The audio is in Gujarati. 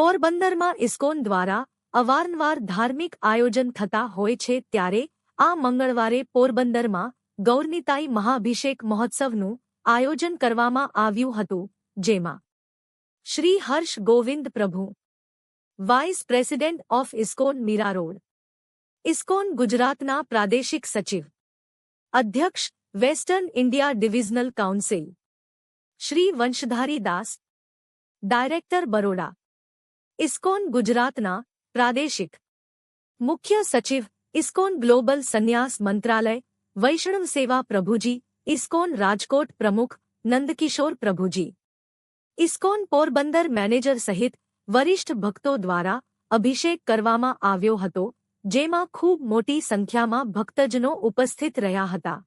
પોરબંદરમાં ઇસ્કોન દ્વારા અવારનવાર ધાર્મિક આયોજન થતા હોય છે ત્યારે આ મંગળવારે પોરબંદરમાં ગૌરનિતાઈ મહાભિષેક મહોત્સવનું આયોજન કરવામાં આવ્યું હતું, જેમાં Shri Harsh Govind Prabhu, vice president of ISKCON Mira Road, ISKCON ગુજરાતના પ્રાદેશિક સચિવ, અધ્યક્ષ western India divisional council, Shri Vanshdhari Das, director Baroda, ISKCON ગુજરાતના પ્રાદેશિક મુખ્ય સચિવ, ઇસ્કોન ગ્લોબલ સંન્યાસ મંત્રાલય, વૈષ્ણવ સેવા પ્રભુજી, ઇસ્કોન રાજકોટ પ્રમુખ નંદકિશોર પ્રભુજી, ઇસ્કોન પોરબંદર મેનેજર સહિત વરિષ્ઠ ભક્તો દ્વારા અભિષેક કરવામાં આવ્યો હતો, જેમાં ખૂબ મોટી સંખ્યામાં ભક્તજનો ઉપસ્થિત રહ્યા હતા.